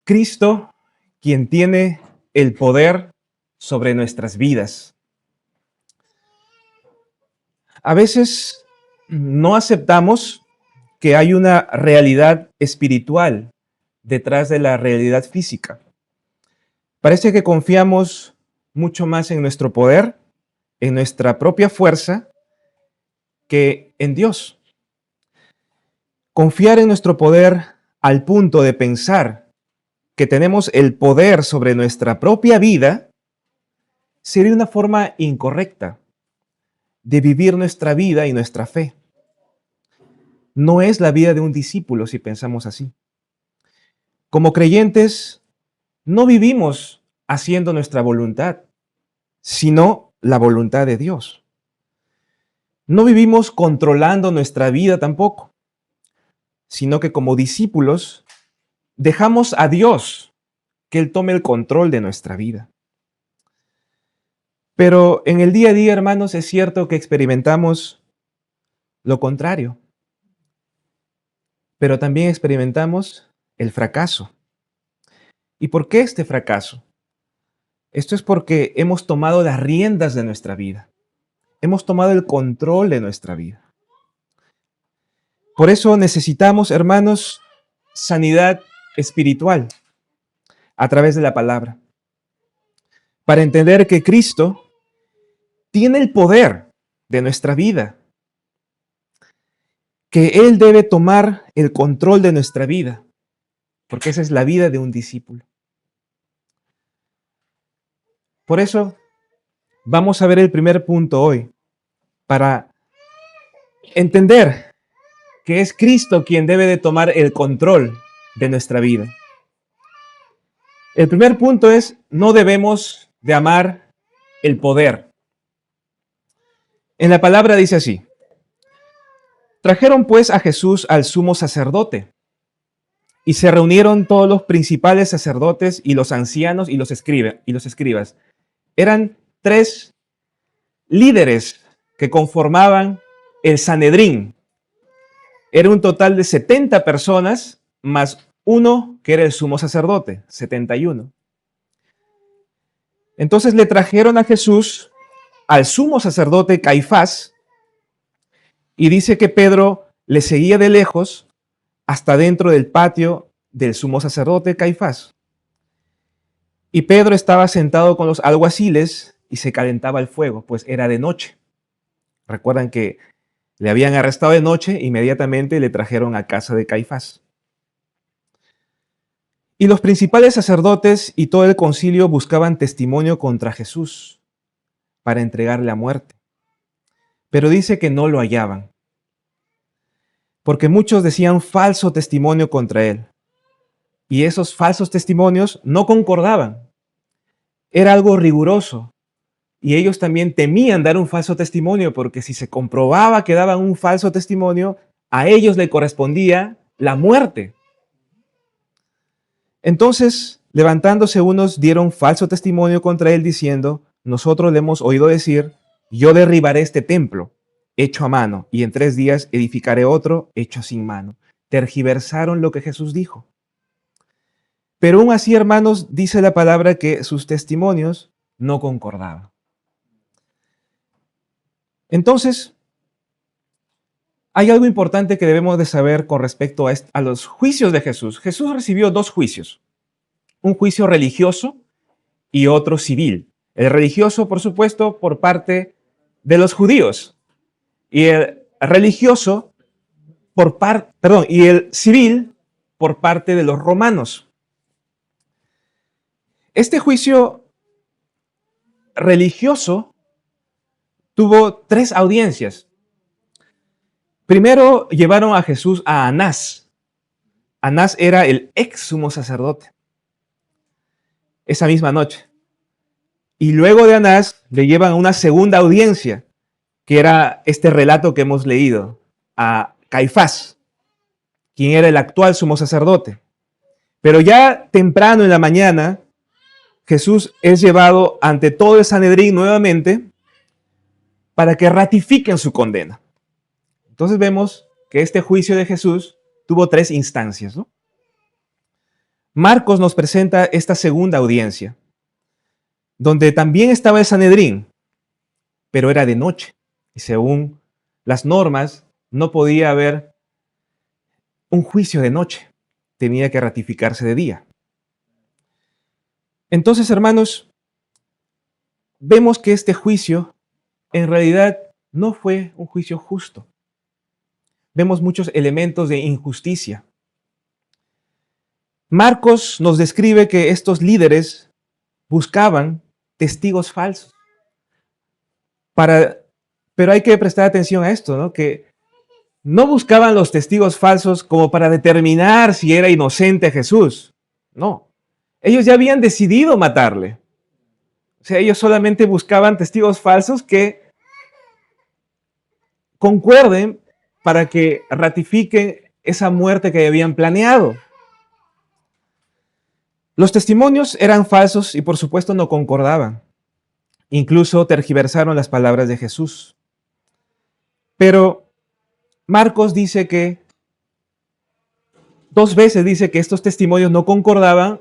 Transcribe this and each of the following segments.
Cristo, quien tiene el poder sobre nuestras vidas. A veces no aceptamos que hay una realidad espiritual detrás de la realidad física. Parece que confiamos mucho más en nuestro poder, en nuestra propia fuerza, que en Dios. Confiar en nuestro poder al punto de pensar que tenemos el poder sobre nuestra propia vida sería una forma incorrecta de vivir nuestra vida y nuestra fe. No es la vida de un discípulo si pensamos así. Como creyentes, no vivimos haciendo nuestra voluntad, sino la voluntad de Dios. No vivimos controlando nuestra vida tampoco, sino que como discípulos dejamos a Dios que Él tome el control de nuestra vida. Pero en el día a día, hermanos, es cierto que experimentamos lo contrario. Pero también experimentamos el fracaso. ¿Y por qué este fracaso? Esto es porque hemos tomado las riendas de nuestra vida. Hemos tomado el control de nuestra vida. Por eso necesitamos, hermanos, sanidad espiritual a través de la palabra. Para entender que Cristo tiene el poder de nuestra vida. Que Él debe tomar el control de nuestra vida. Porque esa es la vida de un discípulo. Por eso, vamos a ver el primer punto hoy, para entender que es Cristo quien debe de tomar el control de nuestra vida. El primer punto es, no debemos de amar el poder. En la palabra dice así: trajeron pues a Jesús al sumo sacerdote, y se reunieron todos los principales sacerdotes y los ancianos y los escribas. Eran 3 líderes que conformaban el Sanedrín. Era un total de 70 personas, más uno que era el sumo sacerdote, 71. Entonces le trajeron a Jesús al sumo sacerdote Caifás, y dice que Pedro le seguía de lejos hasta dentro del patio del sumo sacerdote Caifás. Y Pedro estaba sentado con los alguaciles y se calentaba el fuego, pues era de noche. Recuerdan que le habían arrestado de noche, inmediatamente le trajeron a casa de Caifás. Y los principales sacerdotes y todo el concilio buscaban testimonio contra Jesús para entregarle a muerte. Pero dice que no lo hallaban, porque muchos decían falso testimonio contra él. Y esos falsos testimonios no concordaban. Era algo riguroso. Y ellos también temían dar un falso testimonio, porque si se comprobaba que daban un falso testimonio, a ellos le correspondía la muerte. Entonces, levantándose unos, dieron falso testimonio contra él, diciendo: nosotros le hemos oído decir, yo derribaré este templo, hecho a mano, y en 3 días edificaré otro, hecho sin mano. Tergiversaron lo que Jesús dijo. Pero aún así, hermanos, dice la palabra que sus testimonios no concordaban. Entonces, hay algo importante que debemos de saber con respecto a los juicios de Jesús. Jesús recibió 2 juicios, un juicio religioso y otro civil. El religioso, por supuesto, por parte de los judíos, y el religioso y el civil por parte de los romanos. Este juicio religioso tuvo 3 audiencias. Primero llevaron a Jesús a Anás. Anás era el ex sumo sacerdote. Esa misma noche. Y luego de Anás le llevan a una segunda audiencia, que era este relato que hemos leído, a Caifás, quien era el actual sumo sacerdote. Pero ya temprano en la mañana, Jesús es llevado ante todo el Sanedrín nuevamente para que ratifiquen su condena. Entonces vemos que este juicio de Jesús tuvo 3 instancias, ¿no? Marcos nos presenta esta segunda audiencia, donde también estaba el Sanedrín, pero era de noche. Y según las normas, no podía haber un juicio de noche. Tenía que ratificarse de día. Entonces, hermanos, vemos que este juicio en realidad no fue un juicio justo. Vemos muchos elementos de injusticia. Marcos nos describe que estos líderes buscaban testigos falsos. Pero hay que prestar atención a esto, ¿no? Que no buscaban los testigos falsos como para determinar si era inocente Jesús. No. Ellos ya habían decidido matarle. O sea, ellos solamente buscaban testigos falsos que concuerden para que ratifiquen esa muerte que habían planeado. Los testimonios eran falsos y por supuesto no concordaban. Incluso tergiversaron las palabras de Jesús. Pero Marcos dice que 2 veces dice que estos testimonios no concordaban.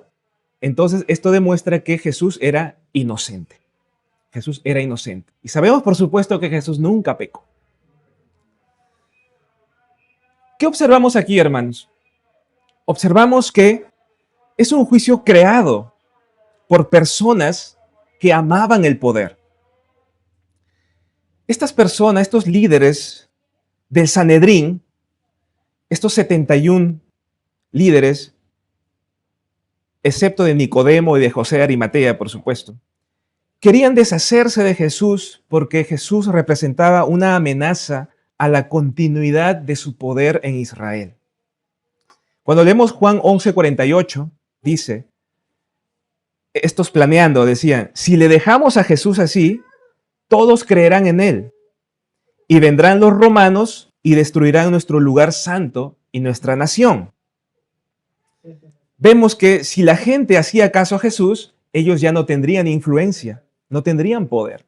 Entonces esto demuestra que Jesús era inocente. Jesús era inocente. Y sabemos por supuesto que Jesús nunca pecó. ¿Qué observamos aquí, hermanos? Observamos que es un juicio creado por personas que amaban el poder. Estas personas, estos líderes del Sanedrín, estos 71 líderes, excepto de Nicodemo y de José de Arimatea, por supuesto, querían deshacerse de Jesús porque Jesús representaba una amenaza a la continuidad de su poder en Israel. Cuando leemos Juan 11:48, dice, estos planeando decían, si le dejamos a Jesús así, todos creerán en él, y vendrán los romanos y destruirán nuestro lugar santo y nuestra nación. Vemos que si la gente hacía caso a Jesús, ellos ya no tendrían influencia, no tendrían poder.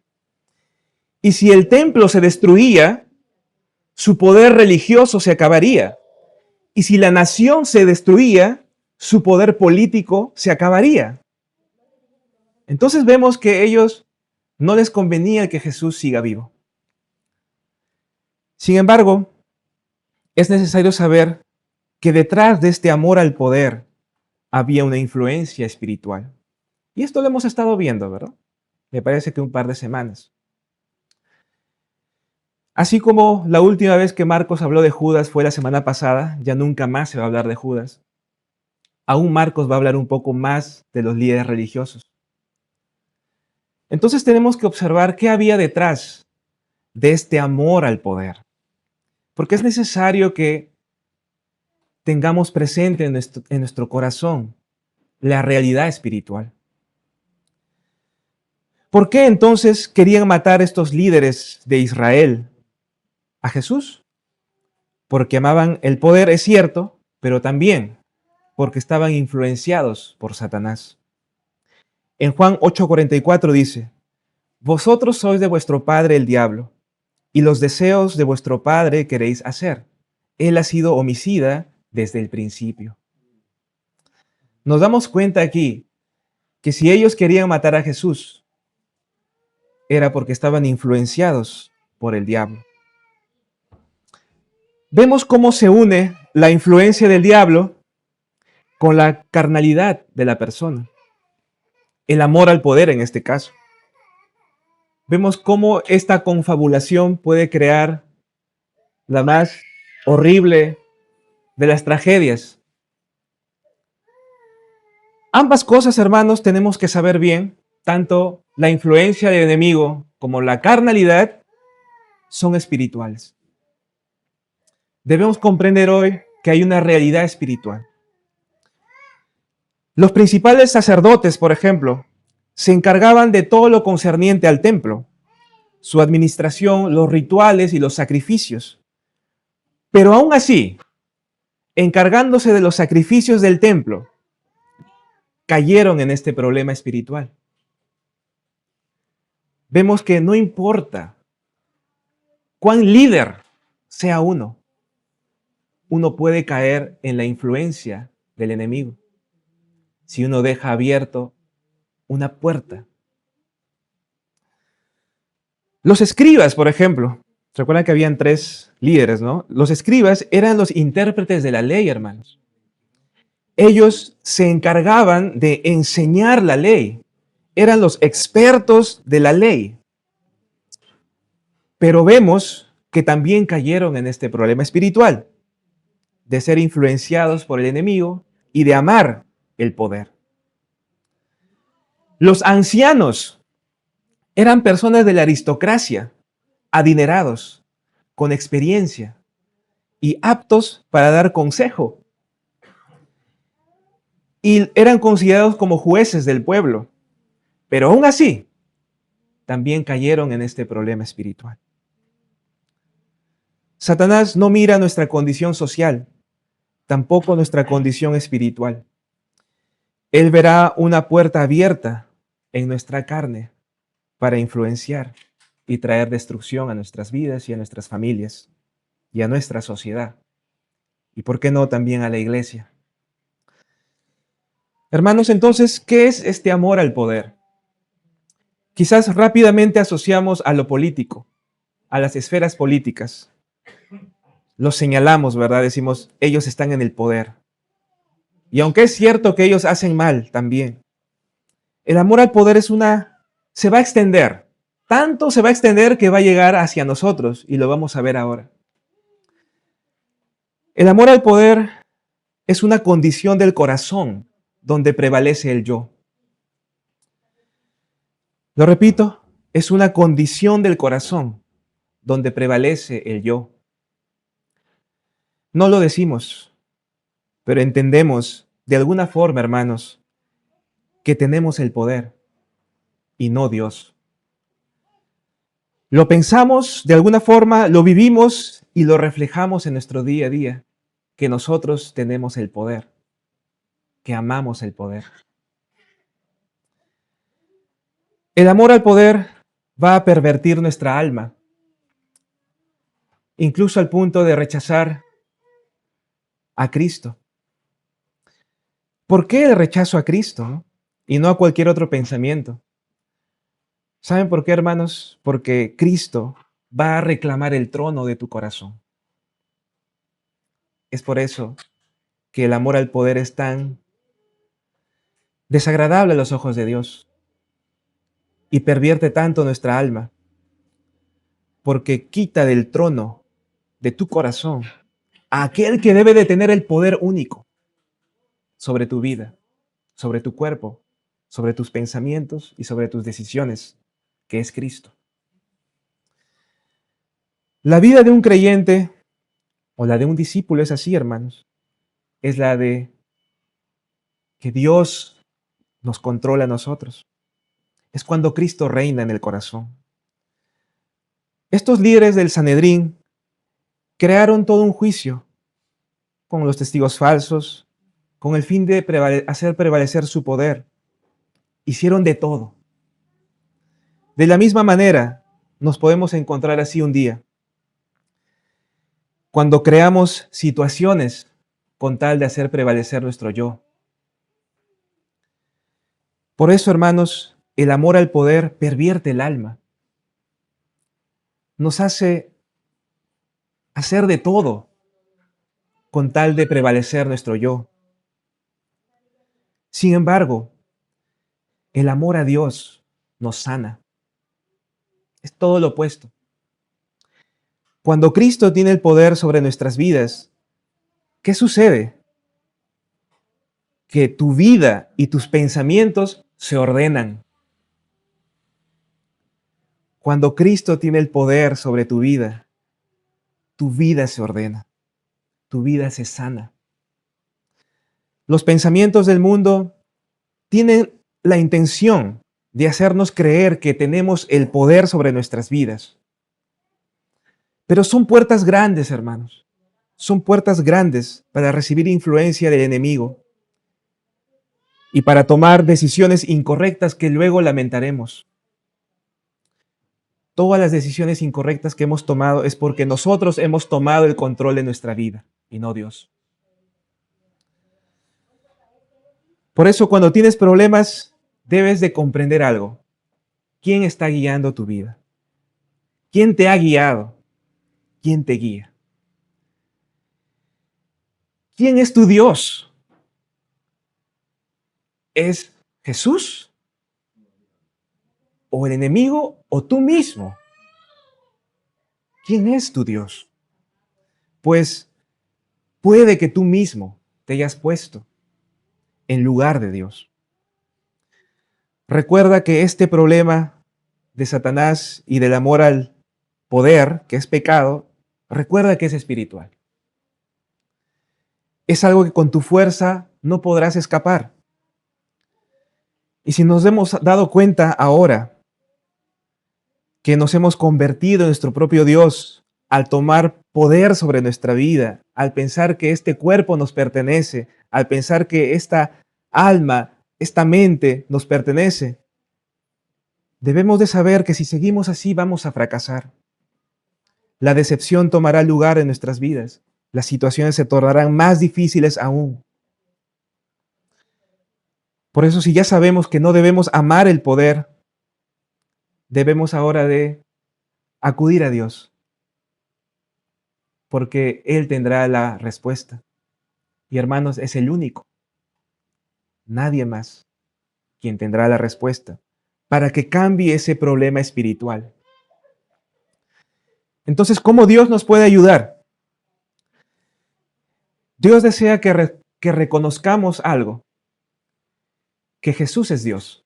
Y si el templo se destruía, su poder religioso se acabaría. Y si la nación se destruía, su poder político se acabaría. Entonces vemos que a ellos no les convenía que Jesús siga vivo. Sin embargo, es necesario saber que detrás de este amor al poder había una influencia espiritual. Y esto lo hemos estado viendo, ¿verdad? Me parece que un par de semanas. Así como la última vez que Marcos habló de Judas fue la semana pasada, ya nunca más se va a hablar de Judas. Aún Marcos va a hablar un poco más de los líderes religiosos. Entonces tenemos que observar qué había detrás de este amor al poder. Porque es necesario que tengamos presente en nuestro corazón la realidad espiritual. ¿Por qué entonces querían matar estos líderes de Israel a Jesús? Porque amaban el poder, es cierto, pero también porque estaban influenciados por Satanás. En Juan 8:44 dice, vosotros sois de vuestro padre el diablo, y los deseos de vuestro padre queréis hacer. Él ha sido homicida desde el principio. Nos damos cuenta aquí que si ellos querían matar a Jesús, era porque estaban influenciados por el diablo. Vemos cómo se une la influencia del diablo con la carnalidad de la persona, el amor al poder en este caso. Vemos cómo esta confabulación puede crear la más horrible de las tragedias. Ambas cosas, hermanos, tenemos que saber bien, tanto la influencia del enemigo como la carnalidad son espirituales. Debemos comprender hoy que hay una realidad espiritual. Los principales sacerdotes, por ejemplo, se encargaban de todo lo concerniente al templo, su administración, los rituales y los sacrificios. Pero aún así, encargándose de los sacrificios del templo, cayeron en este problema espiritual. Vemos que no importa cuán líder sea uno puede caer en la influencia del enemigo. si uno deja abierto una puerta. Los escribas, por ejemplo, recuerdan que habían 3 líderes, ¿no? Los escribas eran los intérpretes de la ley, hermanos. Ellos se encargaban de enseñar la ley. Eran los expertos de la ley. Pero vemos que también cayeron en este problema espiritual, de ser influenciados por el enemigo y de amar el poder. Los ancianos eran personas de la aristocracia, adinerados, con experiencia y aptos para dar consejo. Y eran considerados como jueces del pueblo. Pero aún así, también cayeron en este problema espiritual. Satanás no mira nuestra condición social, tampoco nuestra condición espiritual. Él verá una puerta abierta en nuestra carne para influenciar y traer destrucción a nuestras vidas y a nuestras familias y a nuestra sociedad. Y por qué no también a la iglesia. Hermanos, entonces, ¿qué es este amor al poder? Quizás rápidamente asociamos a lo político, a las esferas políticas. Los señalamos, ¿verdad? Decimos, ellos están en el poder. Y aunque es cierto que ellos hacen mal también, el amor al poder se va a extender. Tanto se va a extender que va a llegar hacia nosotros y lo vamos a ver ahora. El amor al poder es una condición del corazón donde prevalece el yo. Lo repito, es una condición del corazón donde prevalece el yo. No lo decimos, pero entendemos de alguna forma, hermanos, que tenemos el poder y no Dios. Lo pensamos de alguna forma, lo vivimos y lo reflejamos en nuestro día a día, que nosotros tenemos el poder, que amamos el poder. El amor al poder va a pervertir nuestra alma, incluso al punto de rechazar a Cristo. ¿Por qué el rechazo a Cristo y no a cualquier otro pensamiento? ¿Saben por qué, hermanos? Porque Cristo va a reclamar el trono de tu corazón. Es por eso que el amor al poder es tan desagradable a los ojos de Dios y pervierte tanto nuestra alma, porque quita del trono de tu corazón a aquel que debe de tener el poder único sobre tu vida, sobre tu cuerpo, sobre tus pensamientos y sobre tus decisiones, que es Cristo. La vida de un creyente o la de un discípulo es así, hermanos. Es la de que Dios nos controla a nosotros. Es cuando Cristo reina en el corazón. Estos líderes del Sanedrín crearon todo un juicio con los testigos falsos, con el fin de hacer prevalecer su poder. Hicieron de todo. De la misma manera, nos podemos encontrar así un día, cuando creamos situaciones con tal de hacer prevalecer nuestro yo. Por eso, hermanos, el amor al poder pervierte el alma. Nos hace hacer de todo con tal de prevalecer nuestro yo. Sin embargo, el amor a Dios nos sana. Es todo lo opuesto. Cuando Cristo tiene el poder sobre nuestras vidas, ¿qué sucede? Que tu vida y tus pensamientos se ordenan. Cuando Cristo tiene el poder sobre tu vida se ordena, tu vida se sana. Los pensamientos del mundo tienen la intención de hacernos creer que tenemos el poder sobre nuestras vidas. Pero son puertas grandes, hermanos. Son puertas grandes para recibir influencia del enemigo y para tomar decisiones incorrectas que luego lamentaremos. Todas las decisiones incorrectas que hemos tomado es porque nosotros hemos tomado el control de nuestra vida y no Dios. Por eso cuando tienes problemas, debes de comprender algo. ¿Quién está guiando tu vida? ¿Quién te ha guiado? ¿Quién te guía? ¿Quién es tu Dios? ¿Es Jesús? ¿O el enemigo? ¿O tú mismo? ¿Quién es tu Dios? Pues puede que tú mismo te hayas puesto en lugar de Dios. Recuerda que este problema de Satanás y del amor al poder, que es pecado, recuerda que es espiritual. Es algo que con tu fuerza no podrás escapar. Y si nos hemos dado cuenta ahora que nos hemos convertido en nuestro propio Dios al tomar poder sobre nuestra vida, al pensar que este cuerpo nos pertenece, al pensar que esta alma, esta mente nos pertenece, debemos de saber que si seguimos así vamos a fracasar. La decepción tomará lugar en nuestras vidas. Las situaciones se tornarán más difíciles aún. Por eso, si ya sabemos que no debemos amar el poder, debemos ahora de acudir a Dios, porque Él tendrá la respuesta. Y hermanos, es el único, nadie más, quien tendrá la respuesta para que cambie ese problema espiritual. Entonces, ¿cómo Dios nos puede ayudar? Dios desea que reconozcamos algo, que Jesús es Dios.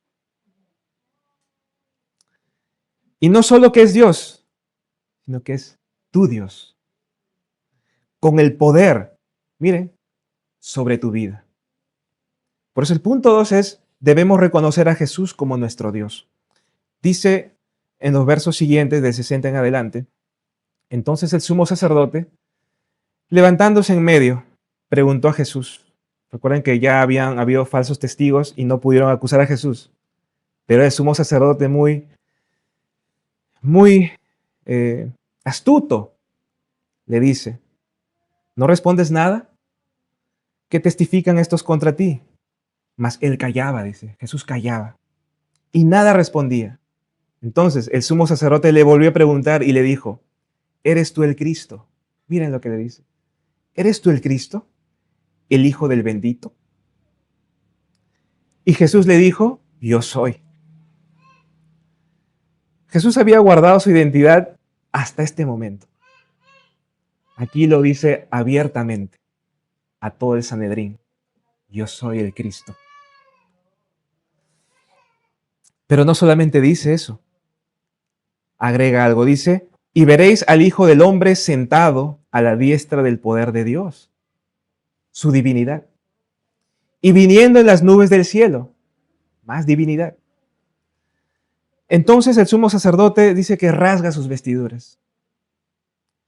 Y no solo que es Dios, sino que es tu Dios, con el poder, miren, sobre tu vida. Por eso el punto 2 es, debemos reconocer a Jesús como nuestro Dios. Dice en los versos siguientes, del 60 en adelante, entonces el sumo sacerdote, levantándose en medio, preguntó a Jesús. Recuerden que ya habían habido falsos testigos y no pudieron acusar a Jesús. Pero el sumo sacerdote muy astuto le dice, ¿no respondes nada? ¿Qué testifican estos contra ti? Mas él callaba, dice, Jesús callaba y nada respondía. Entonces el sumo sacerdote le volvió a preguntar y le dijo, ¿eres tú el Cristo? Miren lo que le dice. ¿Eres tú el Cristo, el Hijo del bendito? Y Jesús le dijo, yo soy. Jesús había guardado su identidad hasta este momento. Aquí lo dice abiertamente a todo el Sanedrín. Yo soy el Cristo. Pero no solamente dice eso. Agrega algo, dice, y veréis al Hijo del Hombre sentado a la diestra del poder de Dios, su divinidad, y viniendo en las nubes del cielo, más divinidad. Entonces el sumo sacerdote dice que rasga sus vestiduras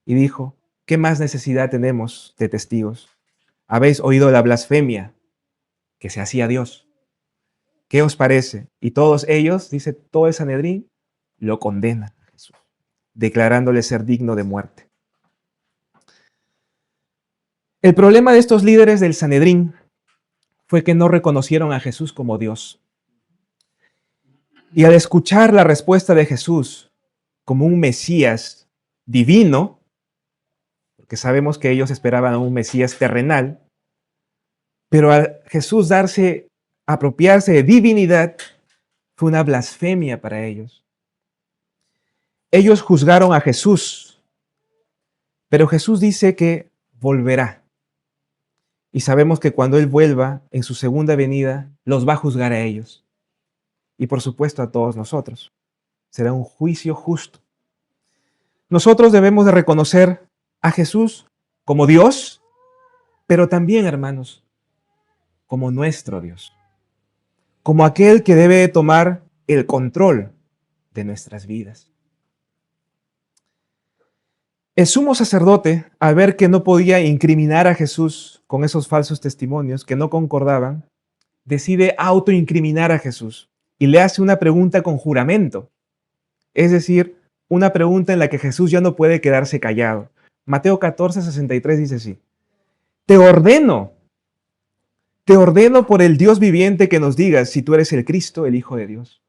y dijo, ¿qué más necesidad tenemos de testigos? Habéis oído la blasfemia que se hacía Dios. ¿Qué os parece? Y todos ellos, dice todo el Sanedrín, lo condenan a Jesús, declarándole ser digno de muerte. El problema de estos líderes del Sanedrín fue que no reconocieron a Jesús como Dios. Y al escuchar la respuesta de Jesús como un Mesías divino, porque sabemos que ellos esperaban a un Mesías terrenal, pero al Jesús apropiarse de divinidad, fue una blasfemia para ellos. Ellos juzgaron a Jesús, pero Jesús dice que volverá. Y sabemos que cuando Él vuelva en su segunda venida, los va a juzgar a ellos. Y por supuesto a todos nosotros. Será un juicio justo. Nosotros debemos de reconocer a Jesús como Dios, pero también, hermanos, como nuestro Dios. Como aquel que debe tomar el control de nuestras vidas. El sumo sacerdote, al ver que no podía incriminar a Jesús con esos falsos testimonios que no concordaban, decide autoincriminar a Jesús y le hace una pregunta con juramento. Es decir, una pregunta en la que Jesús ya no puede quedarse callado. Mateo 14:63 dice así: Te ordeno Te ordeno por el Dios viviente que nos digas si tú eres el Cristo, el Hijo de Dios.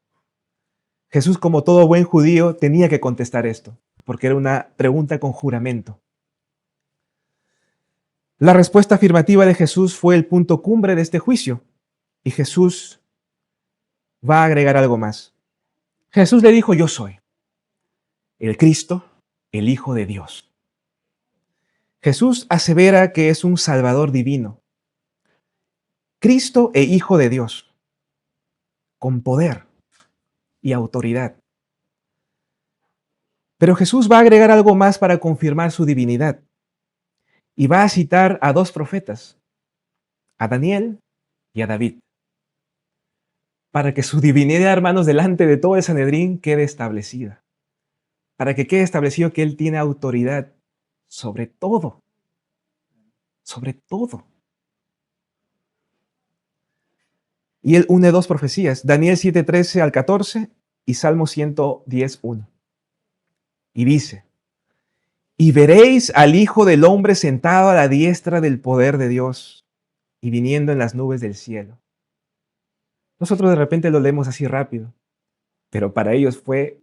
Jesús, como todo buen judío, tenía que contestar esto, porque era una pregunta con juramento. La respuesta afirmativa de Jesús fue el punto cumbre de este juicio, y Jesús va a agregar algo más. Jesús le dijo, yo soy el Cristo, el Hijo de Dios. Jesús asevera que es un Salvador divino, Cristo e Hijo de Dios, con poder y autoridad. Pero Jesús va a agregar algo más para confirmar su divinidad, y va a citar a dos profetas, a Daniel y a David, para que su divinidad, hermanos, delante de todo el Sanedrín quede establecida, para que quede establecido que Él tiene autoridad sobre todo, sobre todo. Y Él une dos profecías, Daniel 7:13 al 14 y Salmo 110:1. Y dice, y veréis al Hijo del Hombre sentado a la diestra del poder de Dios y viniendo en las nubes del cielo. Nosotros de repente lo leemos así rápido, pero para ellos fue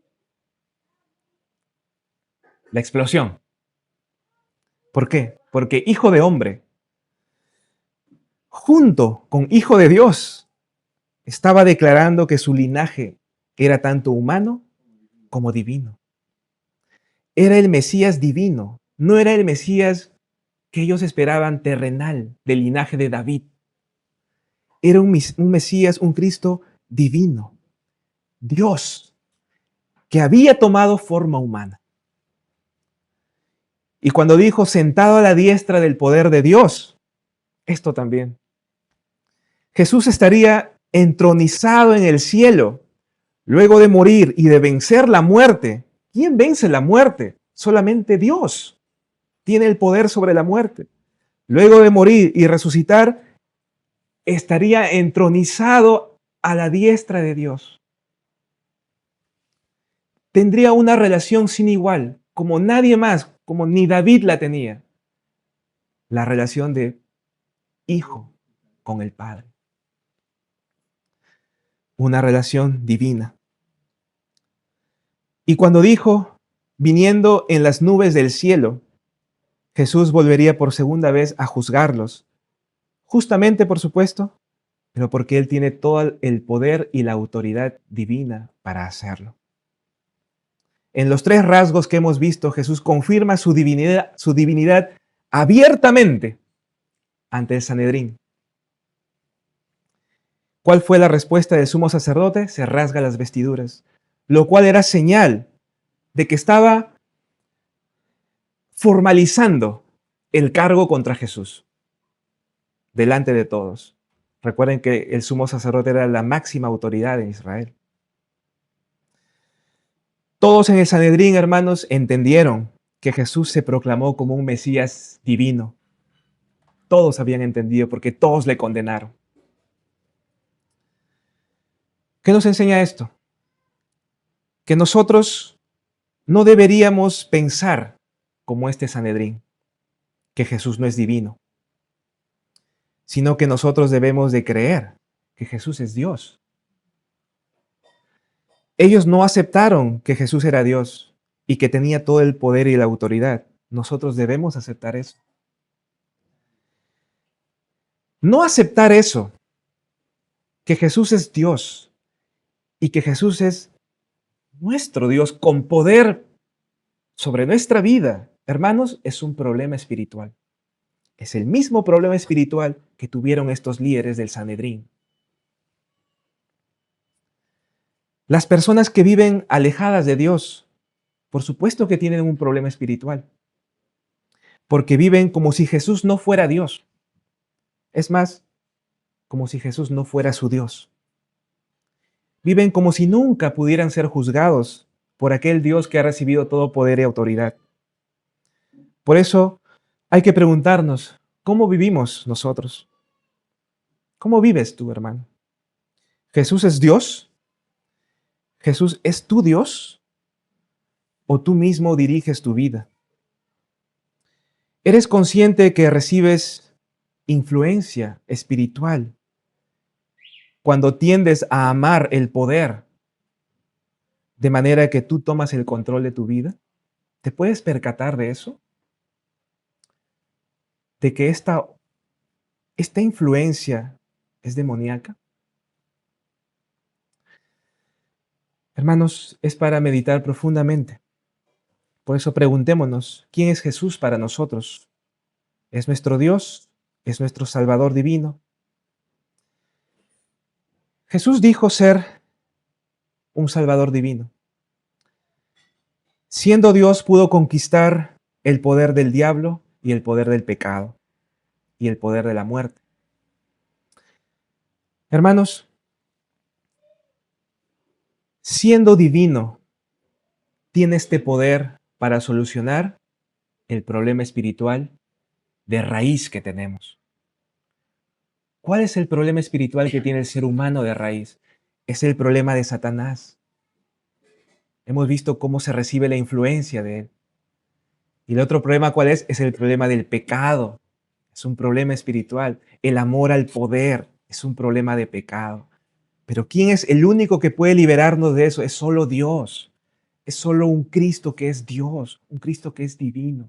la explosión. ¿Por qué? Porque Hijo de Hombre, junto con Hijo de Dios, estaba declarando que su linaje era tanto humano como divino. Era el Mesías divino, no era el Mesías que ellos esperaban terrenal, del linaje de David. Era un Mesías, un Cristo divino, Dios, que había tomado forma humana. Y cuando dijo sentado a la diestra del poder de Dios, esto también. Jesús estaría entronizado en el cielo, luego de morir y de vencer la muerte. ¿Quién vence la muerte? Solamente Dios tiene el poder sobre la muerte. Luego de morir y resucitar, estaría entronizado a la diestra de Dios. Tendría una relación sin igual, como nadie más, como ni David la tenía. La relación de hijo con el Padre. Una relación divina. Y cuando dijo, viniendo en las nubes del cielo, Jesús volvería por segunda vez a juzgarlos. Justamente, por supuesto, pero porque Él tiene todo el poder y la autoridad divina para hacerlo. En los tres rasgos que hemos visto, Jesús confirma su divinidad abiertamente ante el Sanedrín. ¿Cuál fue la respuesta del sumo sacerdote? Se rasga las vestiduras, lo cual era señal de que estaba formalizando el cargo contra Jesús delante de todos. Recuerden que el sumo sacerdote era la máxima autoridad en Israel. Todos en el Sanedrín, hermanos, entendieron que Jesús se proclamó como un Mesías divino. Todos habían entendido porque todos le condenaron. ¿Qué nos enseña esto? Que nosotros no deberíamos pensar como este Sanedrín, que Jesús no es divino, sino que nosotros debemos de creer que Jesús es Dios. Ellos no aceptaron que Jesús era Dios y que tenía todo el poder y la autoridad. Nosotros debemos aceptar eso. No aceptar eso, que Jesús es Dios y que Jesús es nuestro Dios con poder sobre nuestra vida, hermanos, es un problema espiritual. Es el mismo problema espiritual que tuvieron estos líderes del Sanedrín. Las personas que viven alejadas de Dios, por supuesto que tienen un problema espiritual, porque viven como si Jesús no fuera Dios. Es más, como si Jesús no fuera su Dios. Viven como si nunca pudieran ser juzgados por aquel Dios que ha recibido todo poder y autoridad. Por eso hay que preguntarnos, ¿cómo vivimos nosotros? ¿Cómo vives tú, hermano? ¿Jesús es Dios? ¿Jesús es tu Dios? ¿O tú mismo diriges tu vida? ¿Eres consciente que recibes influencia espiritual, cuando tiendes a amar el poder de manera que tú tomas el control de tu vida, ¿te puedes percatar de eso? De que esta influencia es demoníaca. Hermanos, es para meditar profundamente. Por eso preguntémonos, ¿quién es Jesús para nosotros? ¿Es nuestro Dios? ¿Es nuestro Salvador divino? Jesús dijo ser un Salvador divino. Siendo Dios, pudo conquistar el poder del diablo y el poder del pecado y el poder de la muerte. Hermanos, siendo divino, tiene este poder para solucionar el problema espiritual de raíz que tenemos. ¿Cuál es el problema espiritual que tiene el ser humano de raíz? Es el problema de Satanás. Hemos visto cómo se recibe la influencia de él. Y el otro problema, ¿cuál es? Es el problema del pecado. Es un problema espiritual. El amor al poder es un problema de pecado. Pero ¿quién es el único que puede liberarnos de eso? Es solo Dios. Es solo un Cristo que es Dios, un Cristo que es divino.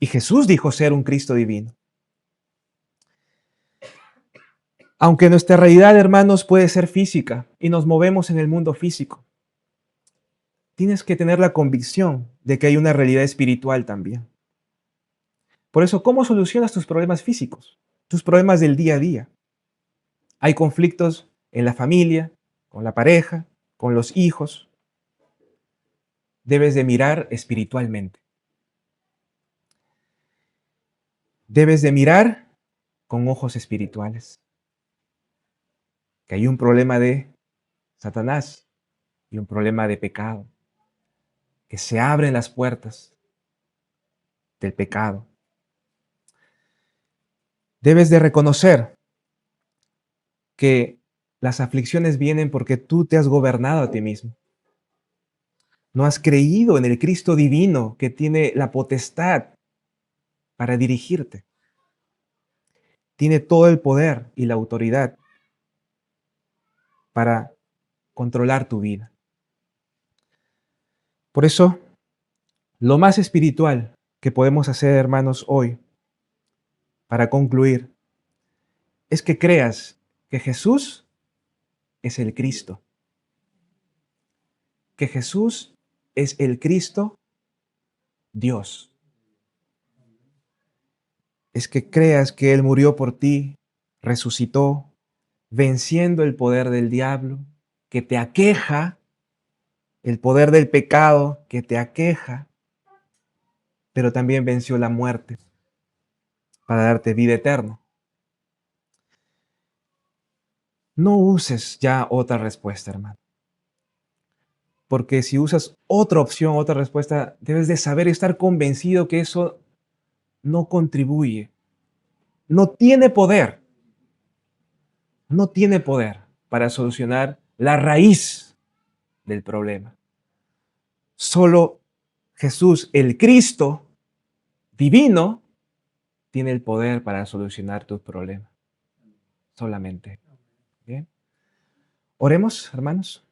Y Jesús dijo ser un Cristo divino. Aunque nuestra realidad, hermanos, puede ser física y nos movemos en el mundo físico, tienes que tener la convicción de que hay una realidad espiritual también. Por eso, ¿cómo solucionas tus problemas físicos? Tus problemas del día a día. Hay conflictos en la familia, con la pareja, con los hijos. Debes de mirar espiritualmente. Debes de mirar con ojos espirituales. Que hay un problema de Satanás y un problema de pecado. Que se abren las puertas del pecado. Debes de reconocer que las aflicciones vienen porque tú te has gobernado a ti mismo. No has creído en el Cristo divino que tiene la potestad para dirigirte. Tiene todo el poder y la autoridad para controlar tu vida. Por eso, lo más espiritual que podemos hacer, hermanos, hoy, para concluir, es que creas que Jesús es el Cristo. Que Jesús es el Cristo Dios. Es que creas que Él murió por ti, resucitó, venciendo el poder del diablo, que te aqueja, el poder del pecado que te aqueja, pero también venció la muerte para darte vida eterna. No uses ya otra respuesta, hermano. Porque si usas otra opción, otra respuesta, debes de saber y estar convencido que eso no contribuye, no tiene poder, no tiene poder para solucionar la raíz del problema. Solo Jesús, el Cristo divino, tiene el poder para solucionar tus problemas. Solamente. Bien. Oremos, hermanos.